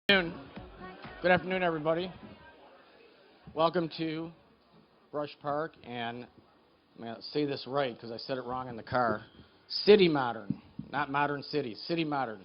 Good afternoon, everybody. Welcome to Brush Park, and I'm going to say this right because I said it wrong in the car. City Modern, not Modern City, City Modern.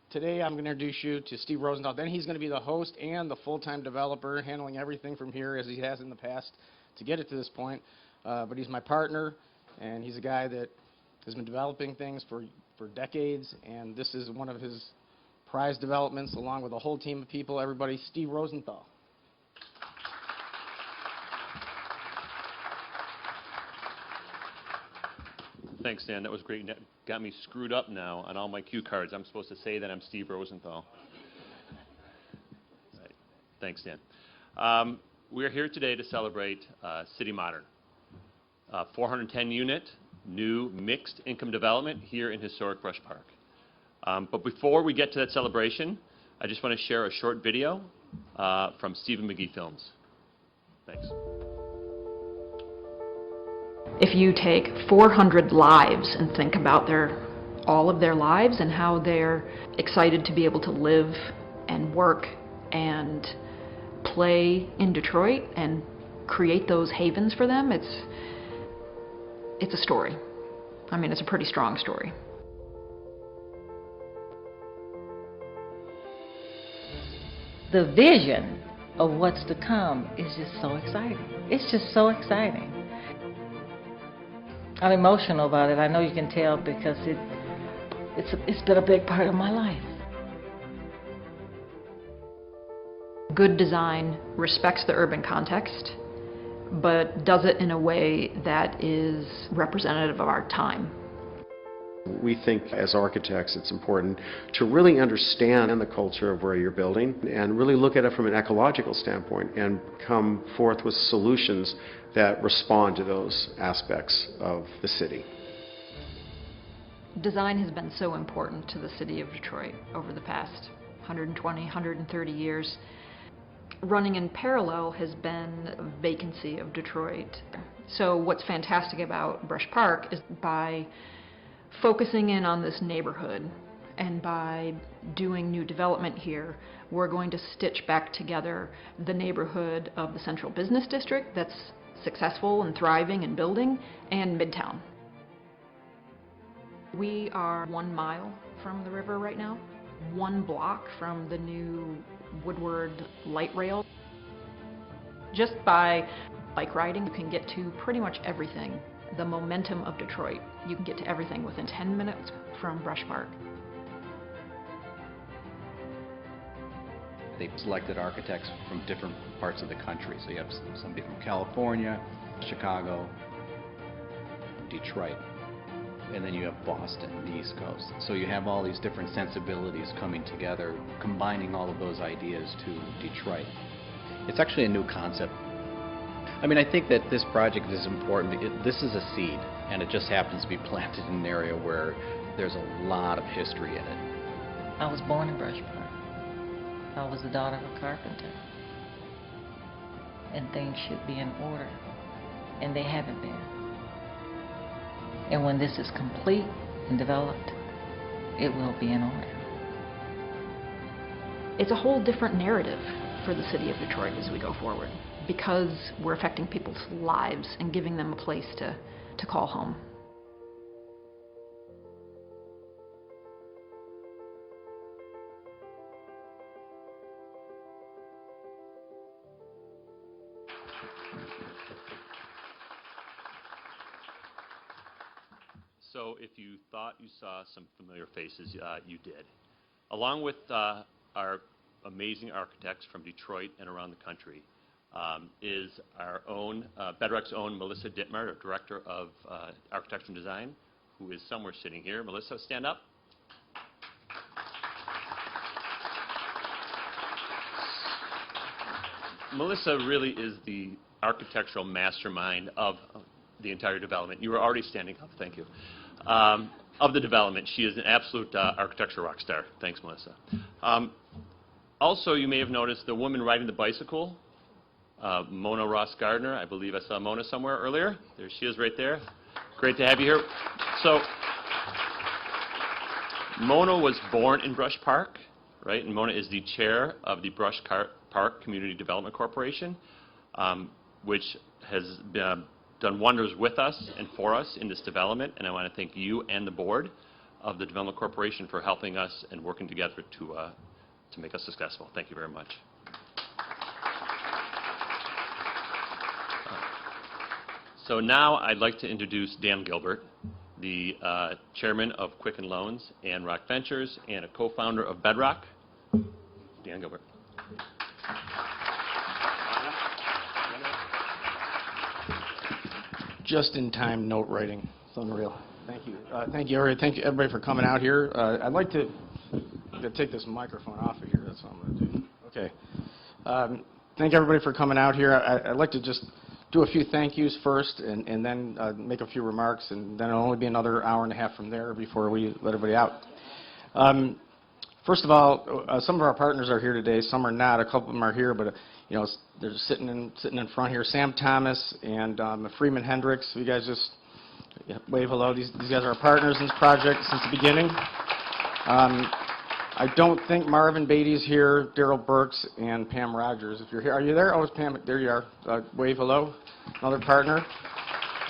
Today I'm going to introduce you to Steve Rosenthal. Then he's going to be the host and the full-time developer, handling everything from here as he has in the past to get it to this point. But he's my partner, and he's a guy that has been developing things for decades, and this is one of his prize developments, along with a whole team of people. Everybody, Steve Rosenthal. Thanks, Dan. That was great. That got me screwed up now on all my cue cards. I'm supposed to say that I'm Steve Rosenthal. Right. Thanks, Dan. We're here today to celebrate City Modern, 410-unit, new mixed-income development here in historic Brush Park. But before we get to that celebration, I just want to share a short video from Stephen McGee Films. Thanks. If you take 400 lives and think about all of their lives and how they're excited to be able to live and work and play in Detroit and create those havens for them, it's a story. I mean, it's a pretty strong story. The vision of what's to come is just so exciting. It's just so exciting. I'm emotional about it. I know you can tell because it's been a big part of my life. Good design respects the urban context, but does it in a way that is representative of our time. We think as architects it's important to really understand the culture of where you're building and really look at it from an ecological standpoint and come forth with solutions that respond to those aspects of the city. Design has been so important to the city of Detroit over the past 120, 130 years. Running in parallel has been vacancy of Detroit. So what's fantastic about Brush Park is by focusing in on this neighborhood and by doing new development here, we're going to stitch back together the neighborhood of the Central Business District that's successful and thriving and building, and Midtown. We are 1 mile from the river right now, 1 block from the new Woodward light rail. Just by bike riding, you can get to pretty much everything. The momentum of Detroit, you can get to everything within 10 minutes from Brush Park. They've selected architects from different parts of the country. So you have somebody from California, Chicago, Detroit, and then you have Boston, the East Coast. So you have all these different sensibilities coming together, combining all of those ideas to Detroit. It's actually a new concept. I mean, I think that this project is important. This is a seed, and it just happens to be planted in an area where there's a lot of history in it. I was born in Brush Park. I was the daughter of a carpenter. And things should be in order, and they haven't been. And when this is complete and developed, it will be in order. It's a whole different narrative for the city of Detroit as we go forward, because we're affecting people's lives and giving them a place to call home. So if you thought you saw some familiar faces, you did. Along with our amazing architects from Detroit and around the country, is our own, Bedrock's own Melissa Dittmer, our Director of Architecture and Design, who is somewhere sitting here. Melissa, stand up. Melissa really is the architectural mastermind of the entire development. You were already standing up, thank you. Of the development. She is an absolute architecture rock star. Thanks, Melissa. Also, you may have noticed the woman riding the bicycle, Mona Ross Gardner. I believe I saw Mona somewhere earlier. There she is right there. Great to have you here. So, Mona was born in Brush Park. right? And Mona is the chair of the Brush Park Community Development Corporation, which has done wonders with us and for us in this development. And I want to thank you and the board of the Development Corporation for helping us and working together to make us successful. Thank you very much. So now I'd like to introduce Dan Gilbert, the chairman of Quicken Loans and Rock Ventures and a co-founder of Bedrock. Dan Gilbert. Just-in-time note writing. It's unreal. Thank you. Thank you everybody for coming out here. I'd like to take this microphone off of here. That's what I'm going to do. Okay. Thank everybody for coming out here. I'd like to just do a few thank yous first and then make a few remarks, and then it'll only be another hour and a half from there before we let everybody out. First of all, some of our partners are here today. Some are not. A couple of them are here, but you know, they're sitting in front here. Sam Thomas and Freeman Hendricks. You guys just wave hello. These guys are our partners in this project since the beginning. I don't think Marvin Beatty's here, Daryl Burks, and Pam Rogers. If you're here, are you there? Oh, it's Pam. There you are. Wave hello. Another partner.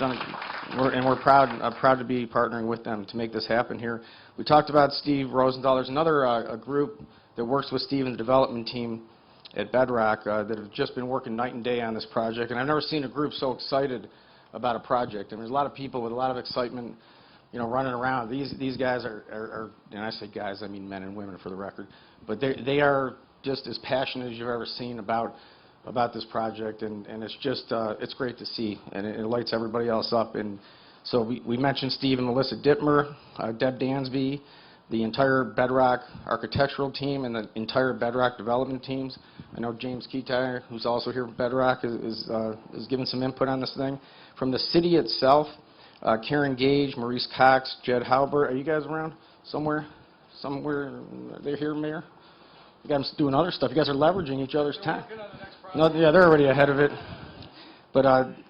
We're proud to be partnering with them to make this happen here. We talked about Steve Rosenthal. There's another a group that works with Steve and the development team at Bedrock that have just been working night and day on this project. And I've never seen a group so excited about a project. And there's a lot of people with a lot of excitement, you know, running around. These guys are, and I say guys, I mean men and women for the record, but they are just as passionate as you've ever seen about this project, and it's just it's great to see, and it lights everybody else up. And so we mentioned Steve and Melissa Dittmer, Deb Dansby, the entire Bedrock architectural team, and the entire Bedrock development teams. I know James Ketai, who's also here from Bedrock, is giving some input on this thing. From the city itself, Karen Gage, Maurice Cox, Jed Halbert. Are you guys around somewhere? They're here, Mayor? You guys doing other stuff. You guys are leveraging each other's time. No, yeah, they're already ahead of it. But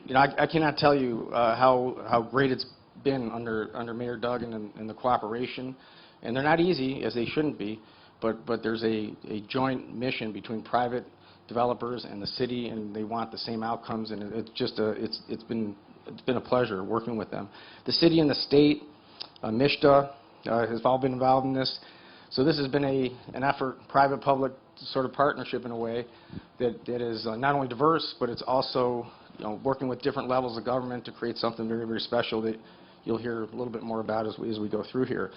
you know, I cannot tell you how great it's been under Mayor Duggan and the cooperation. And they're not easy, as they shouldn't be. But there's a joint mission between private developers and the city, and they want the same outcomes. And it's just it's been a pleasure working with them. The city and the state, MISHDA, has all been involved in this. So this has been an effort, private-public sort of partnership in a way that is not only diverse, but it's also, you know, working with different levels of government to create something very, very special that you'll hear a little bit more about as we go through here.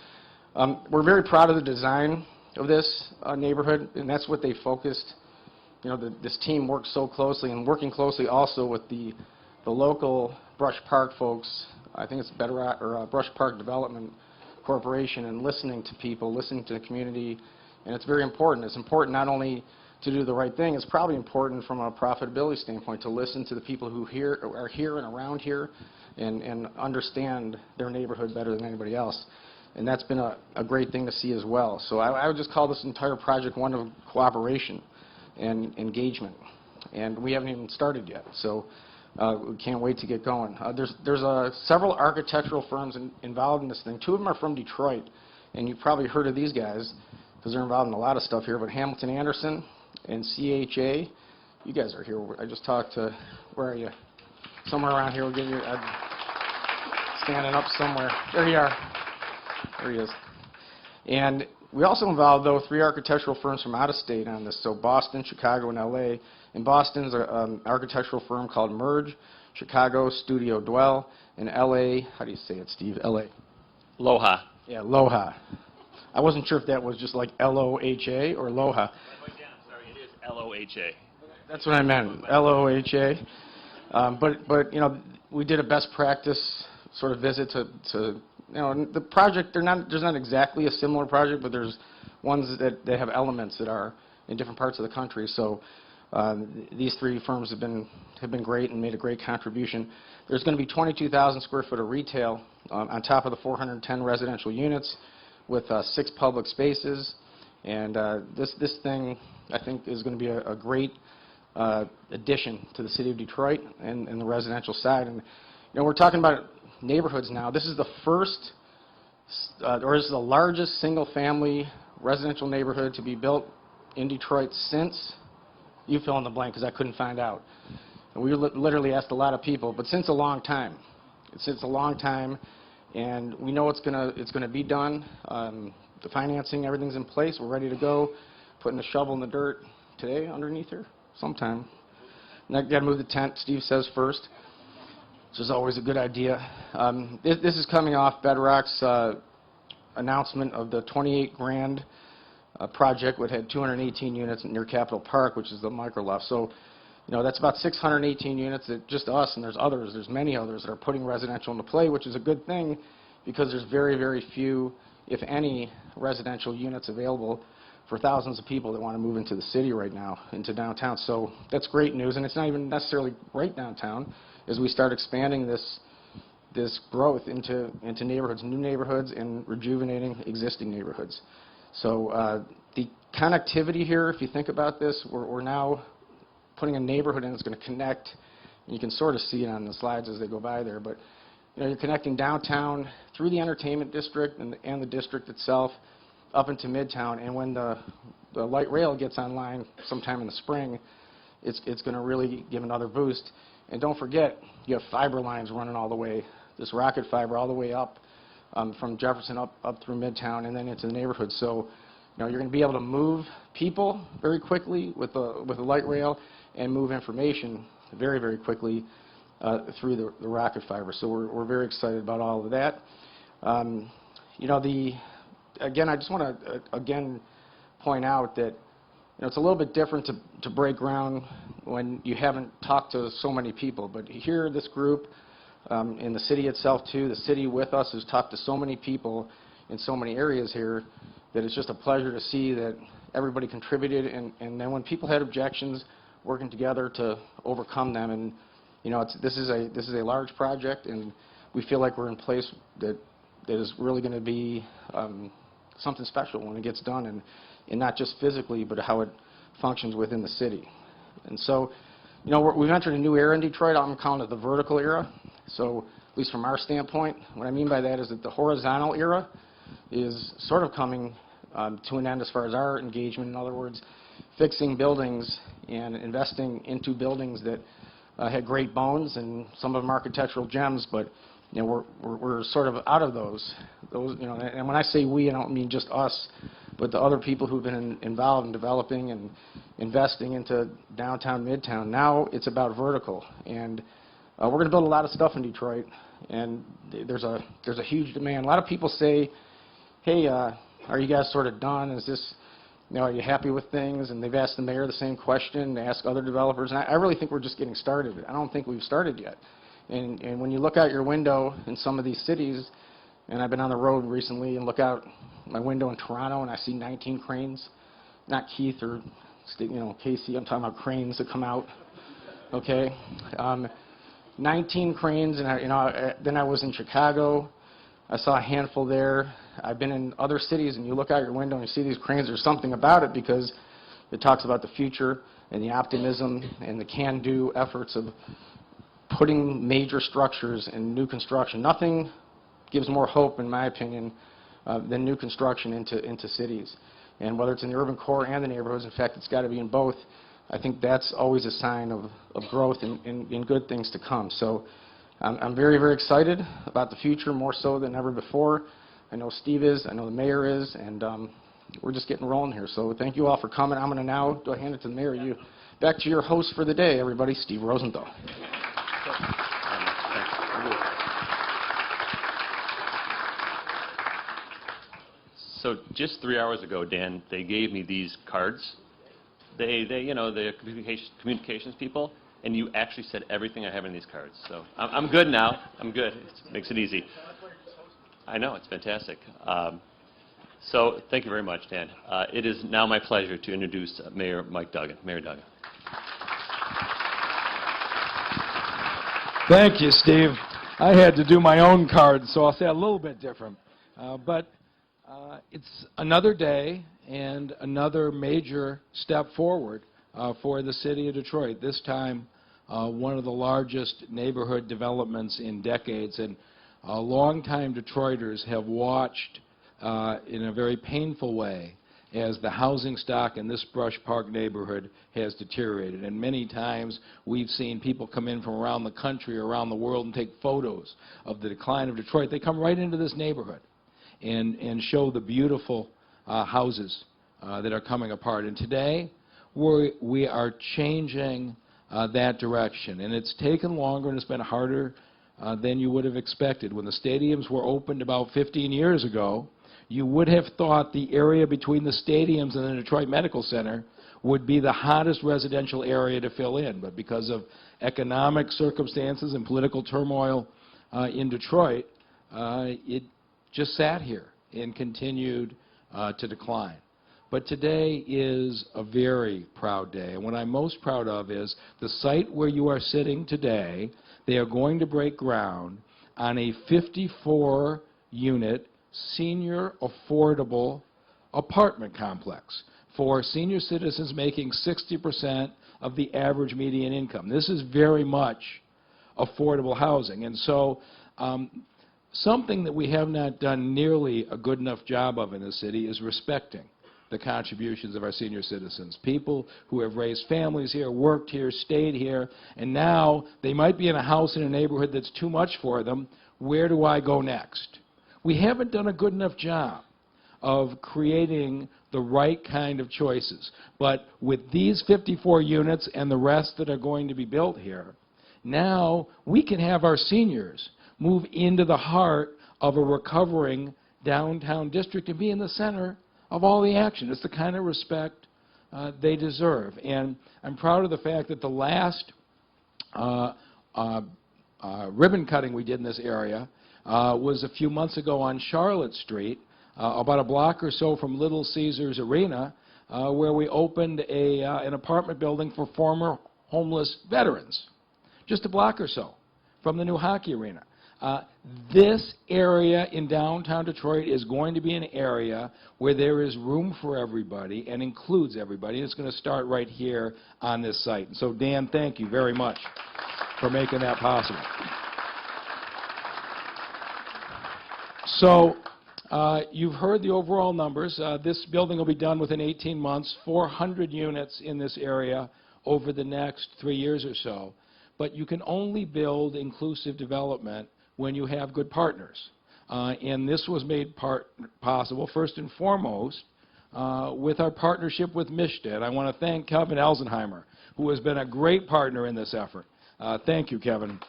We're very proud of the design of this neighborhood, and that's what they focused. You know, this team worked so closely, and working closely also with the local Brush Park folks. I think it's Bedrock or Brush Park Development Corporation, and listening to people, listening to the community, and it's very important. It's important not only to do the right thing, it's probably important from a profitability standpoint to listen to the people who are here and around here and understand their neighborhood better than anybody else. And that's been a great thing to see as well. So I would just call this entire project one of cooperation and engagement. And we haven't even started yet, so we can't wait to get going. There's several architectural firms involved in this thing. Two of them are from Detroit, and you've probably heard of these guys because they're involved in a lot of stuff here. But Hamilton Anderson and CHA, you guys are here. I just talked to, where are you? Somewhere around here. We'll give you standing up somewhere. There you are. There he is. And we also involved, though, 3 architectural firms from out of state on this. So Boston, Chicago, and LA. In Boston is an architectural firm called Merge, Chicago, Studio Dwell, and LA, how do you say it, Steve? LA. Loha. Yeah, Loha. I wasn't sure if that was just like L-O-H-A or Loha. Sorry, it is L-O-H-A. That's what I meant, L-O-H-A. But you know, we did a best practice sort of visit to you know, the project, there's not exactly a similar project, but there's ones that have elements that are in different parts of the country. So these 3 firms have been great and made a great contribution. There's going to be 22,000 square foot of retail on top of the 410 residential units with 6 public spaces. And this thing, I think, is going to be a great addition to the city of Detroit and the residential side. And you know, we're talking about neighborhoods now. This is the first, or this is the largest single-family residential neighborhood to be built in Detroit since, you fill in the blank because I couldn't find out. And we literally asked a lot of people, but since a long time. Since a long time, and we know it's gonna be done. The financing, everything's in place. We're ready to go. Putting the shovel in the dirt today underneath here, sometime. Now, got to move the tent, Steve says first, which is always a good idea. This is coming off Bedrock's announcement of the 28 grand project, which had 218 units near Capitol Park, which is the micro-loft. So, you know, that's about 618 units that just us, and there's others, there's many others that are putting residential into play, which is a good thing because there's very, very few, if any, residential units available for thousands of people that want to move into the city right now, into downtown. So that's great news, and it's not even necessarily right downtown as we start expanding this growth into neighborhoods, new neighborhoods, and rejuvenating existing neighborhoods. So the connectivity here, if you think about this, we're now putting a neighborhood in that's going to connect. You can sort of see it on the slides as they go by there, but you know, you're connecting downtown through the entertainment district and the district itself up into Midtown. And when the light rail gets online sometime in the spring, it's going to really give another boost. And don't forget, you have fiber lines running all the way, this rocket fiber all the way up from Jefferson up through Midtown and then into the neighborhood. So, you know, you're going to be able to move people very quickly with the light rail and move information very, very quickly through the rocket fiber. So we're very excited about all of that. You know, again, I just want to again point out that you know, it's a little bit different to break ground when you haven't talked to so many people. But here, this group, in the city itself too, the city with us has talked to so many people in so many areas here that it's just a pleasure to see that everybody contributed, and then when people had objections, working together to overcome them. And you know, this is a large project, and we feel like we're in place that is really going to be something special when it gets done, and not just physically, but how it functions within the city. And so, you know, we've entered a new era in Detroit. I'm calling it the vertical era. So, at least from our standpoint, what I mean by that is that the horizontal era is sort of coming to an end as far as our engagement. In other words, fixing buildings and investing into buildings that had great bones, and some of them architectural gems, but you know, we're sort of out of those, you know, and when I say we, I don't mean just us, but the other people who've been involved in developing and investing into downtown, Midtown. Now it's about vertical, and we're going to build a lot of stuff in Detroit, and there's a huge demand. A lot of people say, hey, are you guys sort of done? Is this, you know, are you happy with things? And they've asked the mayor the same question. They ask other developers, and I really think we're just getting started. I don't think we've started yet. And when you look out your window in some of these cities, and I've been on the road recently and look out my window in Toronto and I see 19 cranes, not Keith or you know, Casey, I'm talking about cranes that come out, okay? 19 cranes, and then I was in Chicago. I saw a handful there. I've been in other cities, and you look out your window and you see these cranes. There's something about it because it talks about the future and the optimism and the can-do efforts of putting major structures in new construction. Nothing gives more hope, in my opinion, than new construction into cities. And whether it's in the urban core and the neighborhoods, in fact, it's got to be in both. I think that's always a sign of growth and good things to come. So I'm very, very excited about the future, more so than ever before. I know Steve is, I know the mayor is, and we're just getting rolling here. So thank you all for coming. I'm going to now, do I hand it to the mayor? You back to your host for the day, everybody, Steve Rosenthal. So just 3 hours ago, Dan, they gave me these cards. You know, the communications people, and you actually said everything I have in these cards. So I'm good now. I'm good. It makes it easy. I know, it's fantastic. So thank you very much, Dan. It is now my pleasure to introduce Mayor Mike Duggan. Mayor Duggan. Thank you, Steve. I had to do my own card, so I'll say a little bit different. But it's another day and another major step forward for the city of Detroit. This time, one of the largest neighborhood developments in decades. And longtime Detroiters have watched in a very painful way as the housing stock in this Brush Park neighborhood has deteriorated. And many times we've seen people come in from around the country or around the world and take photos of the decline of Detroit. They come right into this neighborhood and show the beautiful houses that are coming apart. And today we are changing that direction. And it's taken longer and it's been harder than you would have expected. When the stadiums were opened about 15 years ago, you would have thought the area between the stadiums and the Detroit Medical Center would be the hottest residential area to fill in. But because of economic circumstances and political turmoil in Detroit, it just sat here and continued to decline. But today is a very proud day. And what I'm most proud of is the site where you are sitting today, they are going to break ground on a 54-unit senior affordable apartment complex for senior citizens making 60% of the average median income. This is very much affordable housing. And so something that we have not done nearly a good enough job of in the city is respecting the contributions of our senior citizens, people who have raised families here, worked here, stayed here, and now they might be in a house in a neighborhood that's too much for them. Where do I go next? We haven't done a good enough job of creating the right kind of choices. But with these 54 units and the rest that are going to be built here, now we can have our seniors move into the heart of a recovering downtown district and be in the center of all the action. It's the kind of respect they deserve. And I'm proud of the fact that the last ribbon cutting we did in this area was a few months ago on Charlotte Street, about a block or so from Little Caesars Arena, where we opened an apartment building for former homeless veterans, just a block or so from the new hockey arena. This area in downtown Detroit is going to be an area where there is room for everybody and includes everybody. It's going to start right here on this site. And so, Dan, thank you very much for making that possible. So you've heard the overall numbers. This building will be done within 18 months, 400 units in this area over the next 3 years or so. But you can only build inclusive development when you have good partners. And this was made possible, first and foremost, with our partnership with MISHDA. And I want to thank Kevin Elsenheimer, who has been a great partner in this effort. Thank you, Kevin.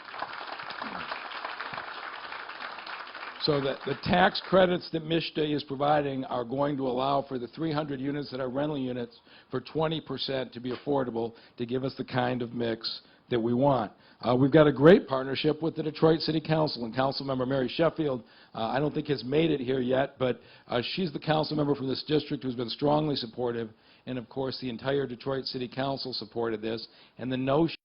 So the tax credits that MISHDA is providing are going to allow for the 300 units that are rental units for 20% to be affordable, to give us the kind of mix that we want. We've got a great partnership with the Detroit City Council, and Councilmember Mary Sheffield, I don't think has made it here yet, but she's the council member from this district who's been strongly supportive, and of course the entire Detroit City Council supported this, and the notion